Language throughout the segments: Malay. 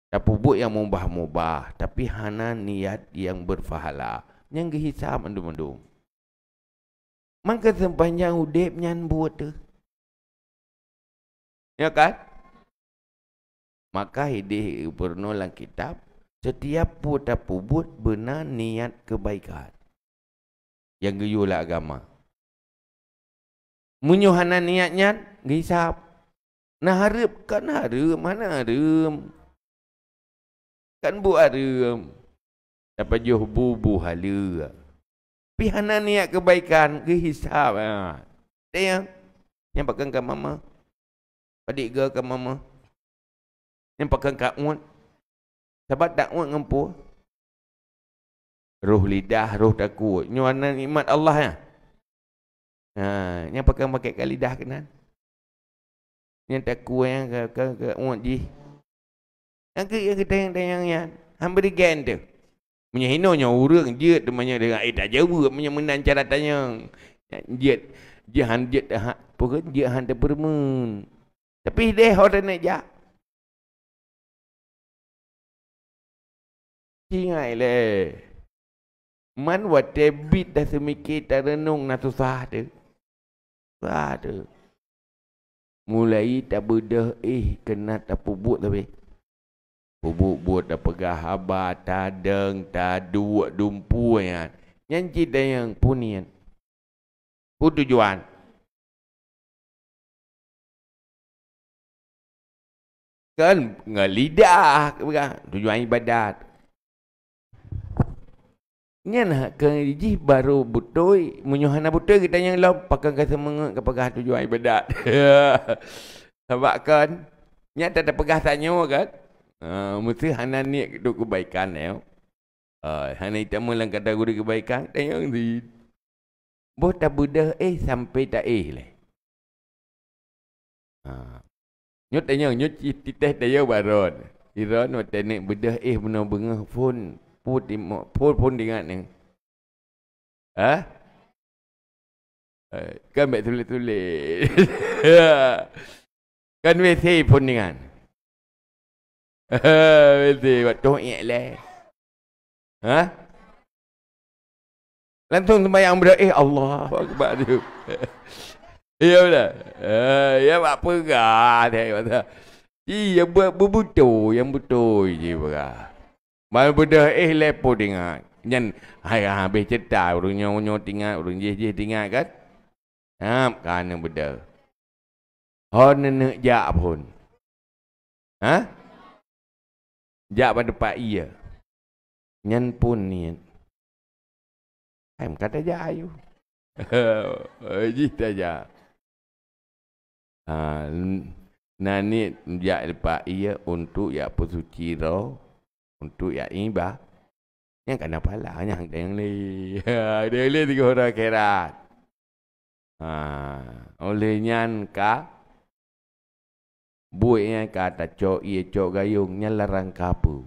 Tak pubut yang mubah-mubah. Tapi hana niat yang berfahala. Yang kehisap mendung-mendung. Maka sepanjang udip nyan buat tu. Ya kan? Maka hidih pernah dalam kitab. Setiap pubut benar niat kebaikan. Yang geyulah agama. Munyuhana niatnya kehisap. Nah harap kan harap. Mana harap? Kan bu haram. Dapat juh bubu hala. Tapi hana niat kebaikan ke hisap. Dia yang pakai kat mama. Adik ke kat mama. Yang pakai kat uat. Sebab tak uat ngempu. Roh lidah, roh takut. Nyuana nikmat Allah ya. Yang pakai kat lidah kenan. Yang takut yang ke uat ji. Yang tayang-tayang hampir digan tu. Menyahinonya orang dia temannya dengan tak jawab punya menang cara tanya. Dia hanjat pokok dia hantar permen. Tapi dia orang nak jak. Ingat le. Man wate bit dah semikir tak renung nak susah tu. Susah tu. Mulai tak bedah kena tak pubut tapi. Pubuk buat dah pegah habar, tadeng, taduak, dumpu yang. Yang kita yang punian. Pun tujuan. Kan ngelidah. Tujuan ibadat. Ini nak kerja baru betul. Menyuhana betul kita yang lalu. Pakai kata mengat ke pegah tujuan ibadat. Sebab kan. Ini tak ada pegah tanya kan. Mesti hana niat untuk kebaikan ya. Hana kita mula kata guru kebaikan dan yang di boh tak budah sampai tak le. Nyut tanya nyut titeh dia baron. Iron waktu ni budah benar bengah pun pun dengar ni. Kan baik tulis-tulis. Kan WC pun dengar. Betul, waktu ingat lah. Langsung sembahyang berdoa, Allah Akbar tu. Ya betul. Ya apa gah dia kata. Iya buat betul yang betul je berah. Mal berdoa lepo dengar. Nyan habis cerita urangnya tinggal, urang je tinggal kan. Kan betul. Nenek jak pun. Jak pada pak iya. Nyan pun ni. Kata jak ayu. Jita jak. Nani jak pak iya untuk ya pesuci roh. Untuk ya ibah. Yang kena pala. Yang ni. Dia ni 3 orang kerat. Oleh nyan ka. Buatnya kata cok ia cok gayungnya larang kapu.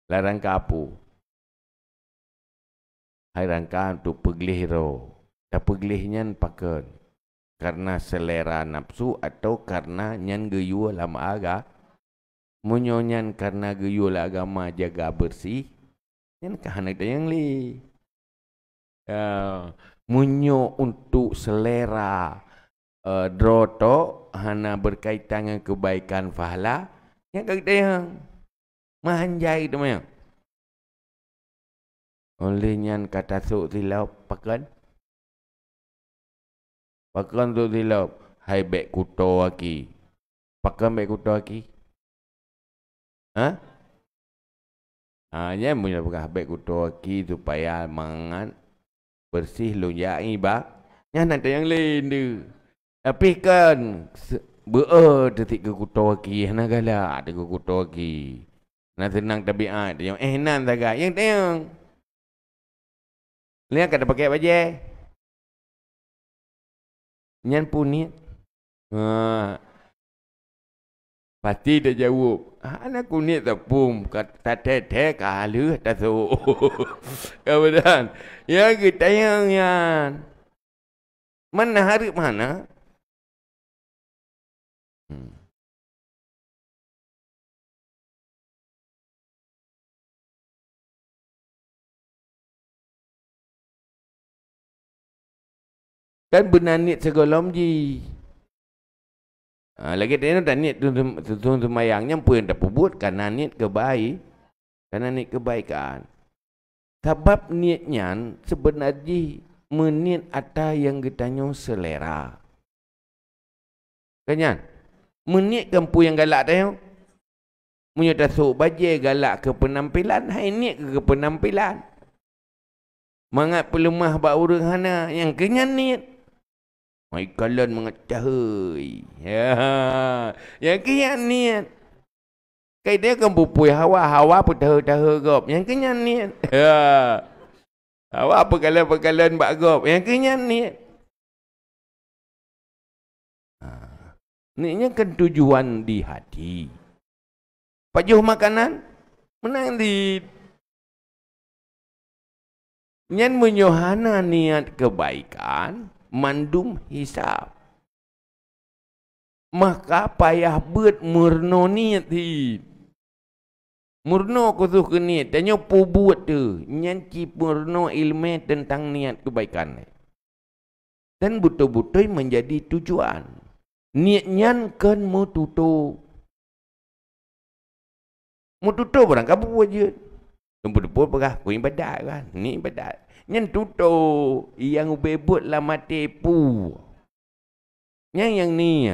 Larang kapu. Hai rangka untuk peglih roh. Tak peglihnya pakai. Karena selera nafsu atau karena nyan geyu lama aga. Munyonyan karena geyu agama jaga bersih. Nyan kahana yang li. Munyo untuk selera droto hana berkaitan dengan kebaikan fahala. Yang kata yang mahanjai tu macam. Olehnya kata sok silap pakan. Pakan tu silap. Hai bek kuto aki. Pakan bek kuto aki. Dia punya pakai bek kuto aki supaya mangan bersih lunjak ibak. Yang nanti yang lain tu. Tapi kan detik ke kuto aki. Nak galak ke kuto aki. Nak senang tabiat. Yang nan tagak. Yang tengok. Lihat kata pakai baju. Nyan pun ni. Pasti dia jawab. Anak kunyit tepung. Kata teteh kalu. Tak so. Kemudian. Ya kita yang. Mana hari mana? Kan benar niat segala ji. Lagi tak niat tu semayangnya pun yang dapat buat karena niat kebaik. Karena niat kebaikan. Sebab niatnya sebenarnya meniat ada yang kitanya selera. Kan? Meniat kampu yang galak dah. Punya tasuk bajai galak ke penampilan. Hai niat ke penampilan. Mangat pelemah bak urang hana yang kenyan niat. Mai kalian mengacah ya. Yang kenyan niat. Kai dia kan pupui hawa pun tahu gop. Yang kenyan niat. Ya. Hawa pekalan bak gop. Yang kenyan niat. Niatnya kan tujuan di hati. Pajuh makanan menang di nyan menyohana niat kebaikan mandum hisab. Maka payah buat murno niat hi. Murno kusuh ke niat. Tanya pu buat tu. Nyan ci murno ilmu tentang niat kebaikan. Dan betul-betul menjadi tujuan. Niat nyan kan mu tutup. Mu tutup orang kamu buat je. Tumpul-tumpul perah. Kau ibadat kan. Ni ibadat. Nyan tutup. Yang bebut lah mati pu. Yang ni.